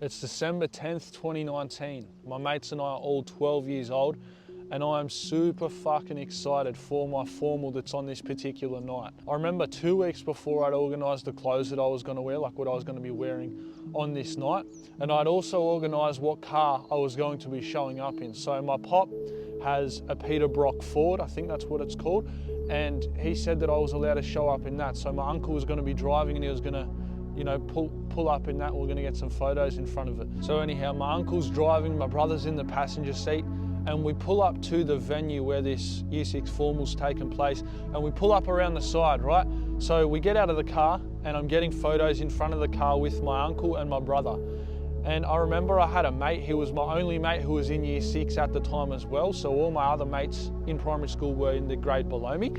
It's December 10th, 2019. My mates and I are all 12 years old, and I am super fucking excited for my formal that's on this particular night. I remember 2 weeks before I'd organised the clothes that I was going to wear, like what I was going to be wearing on this night, and I'd also organised what car I was going to be showing up in. So my pop has a Peter Brock Ford, I think that's what it's called, and he said that I was allowed to show up in that. So my uncle was going to be driving and he was going to, you know, pull up in that. We're gonna get some photos in front of it. So anyhow, my uncle's driving, my brother's in the passenger seat, and we pull up to the venue where this Year 6 formal's taken place, and we pull up around the side, right? So we get out of the car, and I'm getting photos in front of the car with my uncle and my brother. And I remember I had a mate, he was my only mate who was in Year 6 at the time as well, so all my other mates in primary school were in the grade below me.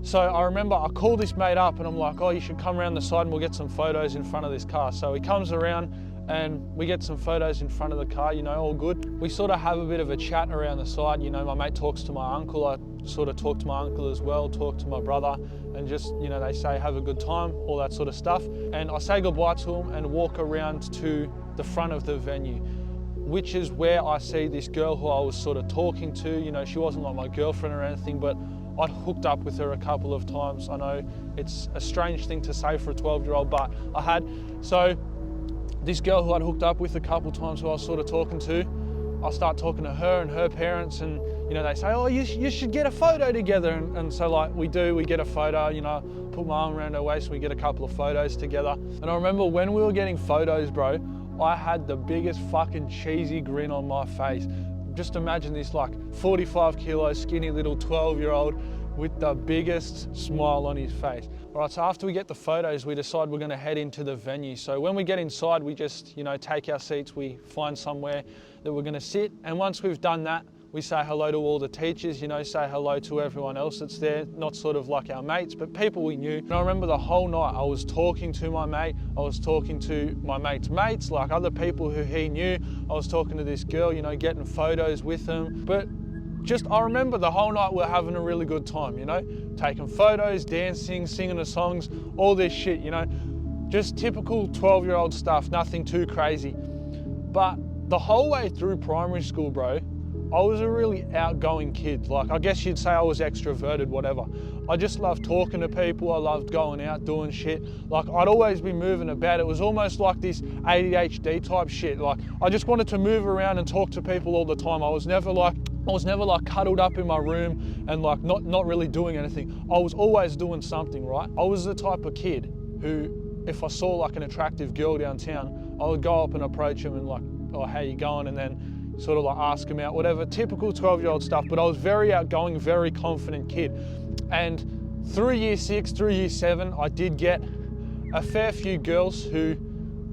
So I remember I called this mate up and I'm like, oh, you should come around the side and we'll get some photos in front of this car. So he comes around and we get some photos in front of the car, you know, all good. We sort of have a bit of a chat around the side, you know, my mate talks to my uncle, I sort of talk to my uncle as well, talk to my brother, and just, you know, they say have a good time, all that sort of stuff. And I say goodbye to them and walk around to the front of the venue, which is where I see this girl who I was sort of talking to. You know, she wasn't like my girlfriend or anything, but I'd hooked up with her a couple of times. I know it's a strange thing to say for a 12-year-old, but I had. So this girl who I'd hooked up with a couple of times who I was sort of talking to, I start talking to her and her parents, and you know, they say, oh, you should get a photo together. And so like we get a photo, you know, put my arm around her waist, we get a couple of photos together. And I remember when we were getting photos, bro, I had the biggest fucking cheesy grin on my face. Just imagine this like 45 kilo skinny little 12-year-old with the biggest smile on his face. All right, so after we get the photos, we decide we're gonna head into the venue. So when we get inside, we just, you know, take our seats, we find somewhere that we're gonna sit. And once we've done that, we say hello to all the teachers, you know, say hello to everyone else that's there, not sort of like our mates, but people we knew. And I remember the whole night I was talking to my mate, I was talking to my mate's mates, like other people who he knew. I was talking to this girl, you know, getting photos with them. But just, I remember the whole night we're having a really good time, you know, taking photos, dancing, singing the songs, all this shit, you know, just typical 12-year-old stuff, nothing too crazy. But the whole way through primary school, bro, I was a really outgoing kid. Like, I guess you'd say I was extroverted, whatever. I just loved talking to people. I loved going out, doing shit. Like, I'd always be moving about. It was almost like this ADHD type shit. Like, I just wanted to move around and talk to people all the time. I was never like cuddled up in my room and like not really doing anything. I was always doing something, right? I was the type of kid who, if I saw like an attractive girl downtown, I would go up and approach him and like, oh, how you going? And then sort of like ask him out, whatever, typical 12-year-old stuff. But I was very outgoing, very confident kid. And through Year 6, through Year 7, I did get a fair few girls who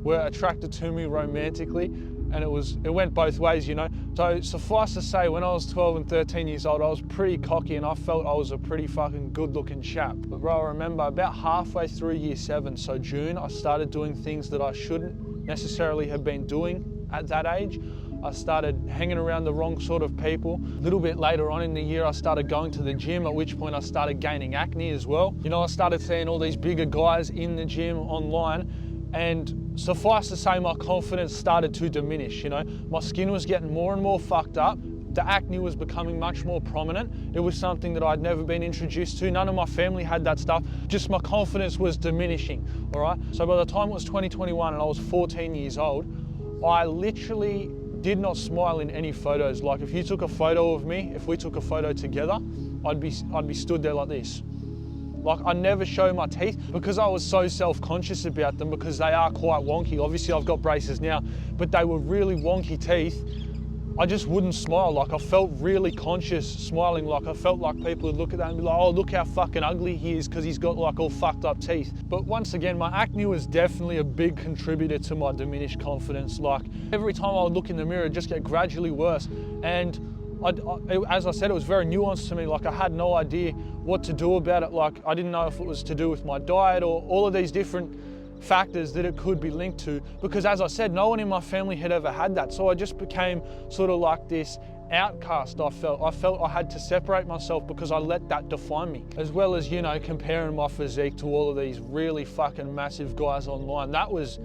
were attracted to me romantically, and it went both ways, you know. So suffice to say, when I was 12 and 13 years old, I was pretty cocky and I felt I was a pretty fucking good looking chap. But bro, I remember about halfway through Year 7, so June, I started doing things that I shouldn't necessarily have been doing at that age. I started hanging around the wrong sort of people. A little bit later on in the year, I started going to the gym, at which point I started gaining acne as well. You know, I started seeing all these bigger guys in the gym online, and suffice to say, my confidence started to diminish, you know. My skin was getting more and more fucked up. The acne was becoming much more prominent. It was something that I'd never been introduced to. None of my family had that stuff. Just my confidence was diminishing, all right? So by the time it was 2021 and I was 14 years old, I literally did not smile in any photos. Like if you took a photo of me, if we took a photo together, I'd be stood there like this. Like I never show my teeth because I was so self-conscious about them, because they are quite wonky. Obviously I've got braces now, but they were really wonky teeth. I just wouldn't smile. Like I felt really conscious smiling. Like I felt like people would look at that and be like, oh, look how fucking ugly he is because he's got like all fucked up teeth. But once again, my acne was definitely a big contributor to my diminished confidence. Like every time I would look in the mirror, it'd just get gradually worse. And as I said, it was very nuanced to me. Like I had no idea what to do about it. Like I didn't know if it was to do with my diet or all of these different factors that it could be linked to, because as I said, no one in my family had ever had that. So I just became sort of like this outcast. I felt I had to separate myself because I let that define me. As well as, you know, comparing my physique to all of these really fucking massive guys online. That was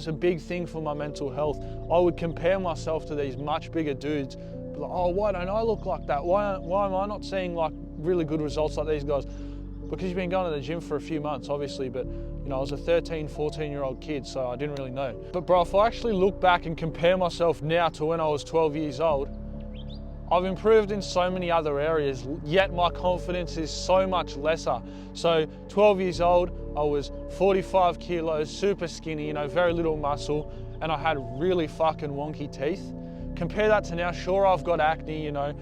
a big thing for my mental health. I would compare myself to these much bigger dudes. Like, oh, why don't I look like that? Why am I not seeing like really good results like these guys? Because you've been going to the gym for a few months, obviously, but you know, I was a 13, 14-year-old kid, so I didn't really know. But bro, if I actually look back and compare myself now to when I was 12 years old, I've improved in so many other areas, yet my confidence is so much lesser. So 12 years old, I was 45 kilos, super skinny, you know, very little muscle, and I had really fucking wonky teeth. Compare that to now, sure, I've got acne, you know,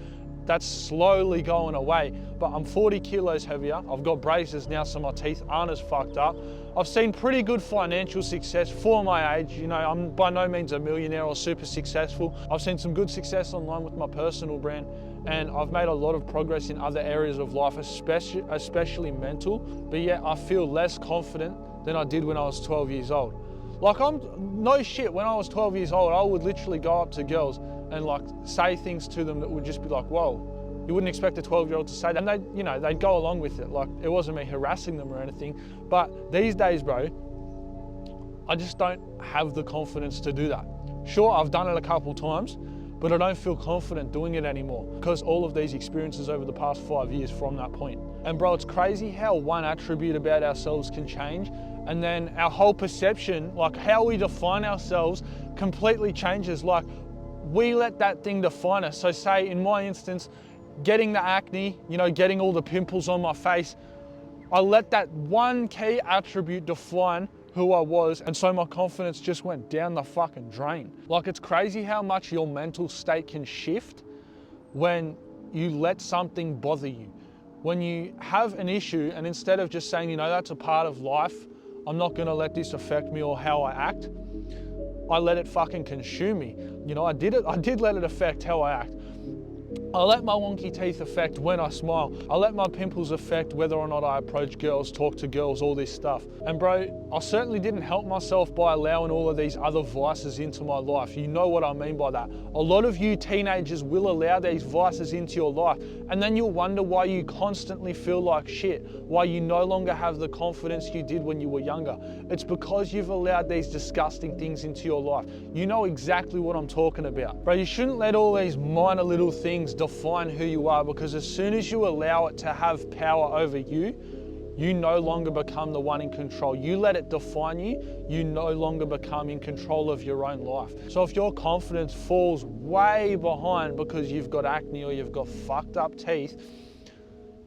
that's slowly going away, but I'm 40 kilos heavier. I've got braces now, so my teeth aren't as fucked up. I've seen pretty good financial success for my age. You know, I'm by no means a millionaire or super successful. I've seen some good success online with my personal brand, and I've made a lot of progress in other areas of life, especially mental, but yet I feel less confident than I did when I was 12 years old. Like, no shit, when I was 12 years old, I would literally go up to girls and like say things to them that would just be like, whoa, you wouldn't expect a 12-year-old to say that. And they, you know, they'd go along with it. Like, it wasn't me harassing them or anything. But these days, bro, I just don't have the confidence to do that. Sure, I've done it a couple times, but I don't feel confident doing it anymore because all of these experiences over the past 5 years from that point. And bro, it's crazy how one attribute about ourselves can change, and then our whole perception, like how we define ourselves, completely changes. Like, we let that thing define us. So say in my instance, getting the acne, you know, getting all the pimples on my face, I let that one key attribute define who I was, and so my confidence just went down the fucking drain. Like, it's crazy how much your mental state can shift when you let something bother you. When you have an issue, and instead of just saying, you know, that's a part of life, I'm not gonna let this affect me or how I act, I let it fucking consume me. You know, I did let it affect how I act. I let my wonky teeth affect when I smile. I let my pimples affect whether or not I approach girls, talk to girls, all this stuff. And bro, I certainly didn't help myself by allowing all of these other vices into my life. You know what I mean by that. A lot of you teenagers will allow these vices into your life, and then you'll wonder why you constantly feel like shit, why you no longer have the confidence you did when you were younger. It's because you've allowed these disgusting things into your life. You know exactly what I'm talking about. Bro, you shouldn't let all these minor little things define who you are, because as soon as you allow it to have power over you, you no longer become the one in control. You let it define you, you no longer become in control of your own life. So if your confidence falls way behind because you've got acne or you've got fucked up teeth,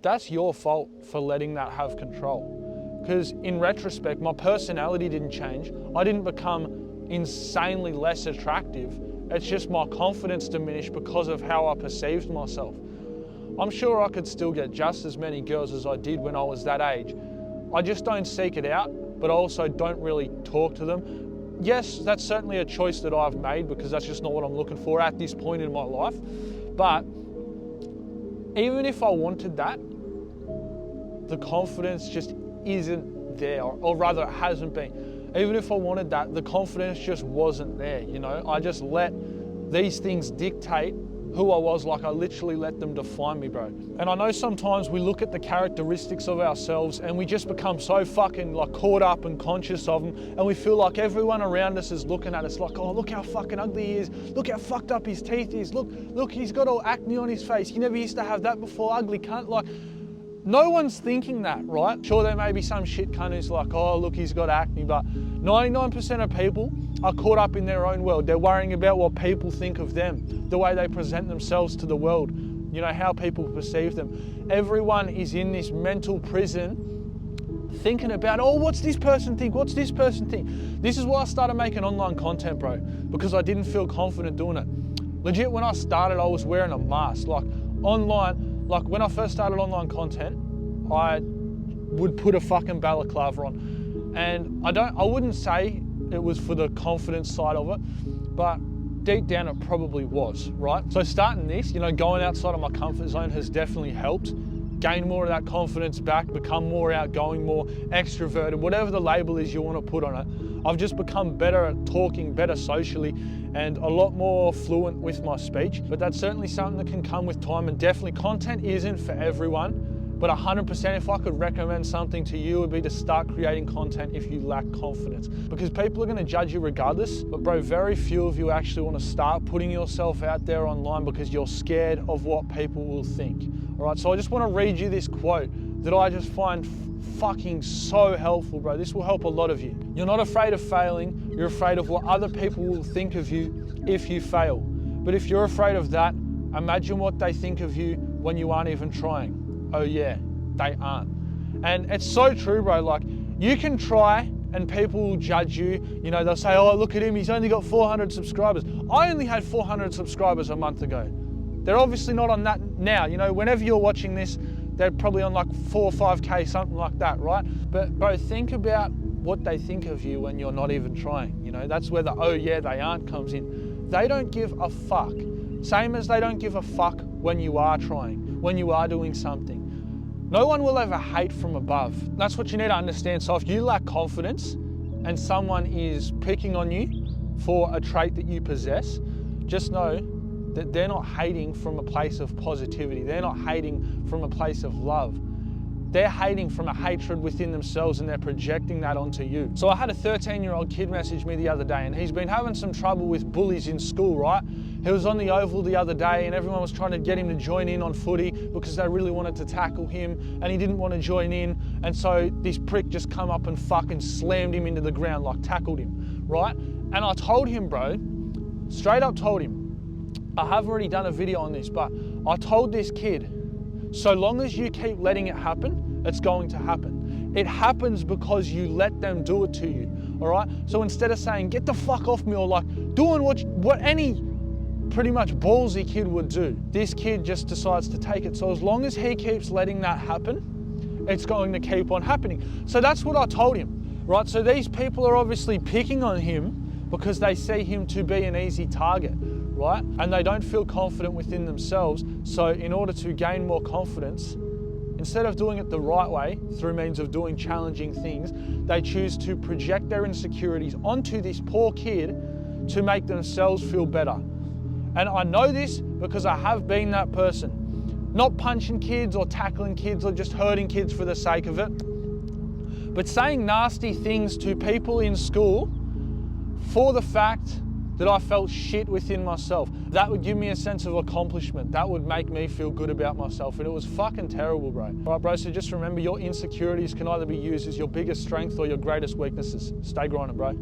that's your fault for letting that have control. Because in retrospect, my personality didn't change. I didn't become insanely less attractive. It's just my confidence diminished because of how I perceived myself. I'm sure I could still get just as many girls as I did when I was that age. I just don't seek it out, but I also don't really talk to them. Yes, that's certainly a choice that I've made because that's just not what I'm looking for at this point in my life. But even if I wanted that, the confidence just isn't there, or rather it hasn't been. Even if I wanted that, the confidence just wasn't there, you know? I just let these things dictate who I was. Like, I literally let them define me, bro. And I know sometimes we look at the characteristics of ourselves and we just become so fucking like caught up and conscious of them, and we feel like everyone around us is looking at us like, oh, look how fucking ugly he is. Look how fucked up his teeth is. Look, he's got all acne on his face. He never used to have that before, ugly cunt. Like, no one's thinking that, right? Sure, there may be some shit cunt who's like, oh, look, he's got acne, but 99% of people are caught up in their own world. They're worrying about what people think of them, the way they present themselves to the world, you know, how people perceive them. Everyone is in this mental prison thinking about, oh, what's this person think? What's this person think? This is why I started making online content, bro, because I didn't feel confident doing it. Legit, when I started, I was wearing a mask. Like, online, like when I first started online content, I would put a fucking balaclava on. And I wouldn't say it was for the confidence side of it, but deep down it probably was, right? So starting this, you know, going outside of my comfort zone has definitely helped. gain more of that confidence back, become more outgoing, more extroverted, whatever the label is you want to put on it. I've just become better at talking, better socially, and a lot more fluent with my speech. But that's certainly something that can come with time, and definitely content isn't for everyone. But 100%, if I could recommend something to you, it would be to start creating content if you lack confidence. Because people are gonna judge you regardless, but bro, very few of you actually wanna start putting yourself out there online because you're scared of what people will think. All right, so I just wanna read you this quote that I just find fucking so helpful, bro. This will help a lot of you. You're not afraid of failing, you're afraid of what other people will think of you if you fail. But if you're afraid of that, imagine what they think of you when you aren't even trying. Oh yeah, they aren't. And it's so true, bro. Like, you can try and people will judge you. You know, they'll say, oh, look at him, he's only got 400 subscribers. I only had 400 subscribers a month ago. They're obviously not on that now. You know, whenever you're watching this, they're probably on like 4 or 5K, something like that, right? But bro, think about what they think of you when you're not even trying. You know, that's where the oh yeah, they aren't comes in. They don't give a fuck. Same as they don't give a fuck when you are trying, when you are doing something. No one will ever hate from above. That's what you need to understand. So if you lack confidence and someone is picking on you for a trait that you possess, just know that they're not hating from a place of positivity. They're not hating from a place of love. They're hating from a hatred within themselves, and they're projecting that onto you. So I had a 13-year-old kid message me the other day, and he's been having some trouble with bullies in school, right? He was on the oval the other day and everyone was trying to get him to join in on footy because they really wanted to tackle him, and he didn't want to join in. And so this prick just come up and fucking slammed him into the ground, like tackled him, right? And I told him, bro, straight up told him, I have already done a video on this, but I told this kid, so long as you keep letting it happen, it's going to happen. It happens because you let them do it to you, all right? So instead of saying, get the fuck off me, or like doing what any pretty much ballsy kid would do, this kid just decides to take it. So as long as he keeps letting that happen, it's going to keep on happening. So that's what I told him, right? So these people are obviously picking on him because they see him to be an easy target, right? And they don't feel confident within themselves. So in order to gain more confidence, instead of doing it the right way, through means of doing challenging things, they choose to project their insecurities onto this poor kid to make themselves feel better. And I know this because I have been that person. Not punching kids or tackling kids or just hurting kids for the sake of it, but saying nasty things to people in school for the fact that I felt shit within myself. That would give me a sense of accomplishment. That would make me feel good about myself. And it was fucking terrible, bro. All right, bro, so just remember, your insecurities can either be used as your biggest strength or your greatest weaknesses. Stay grinding, bro.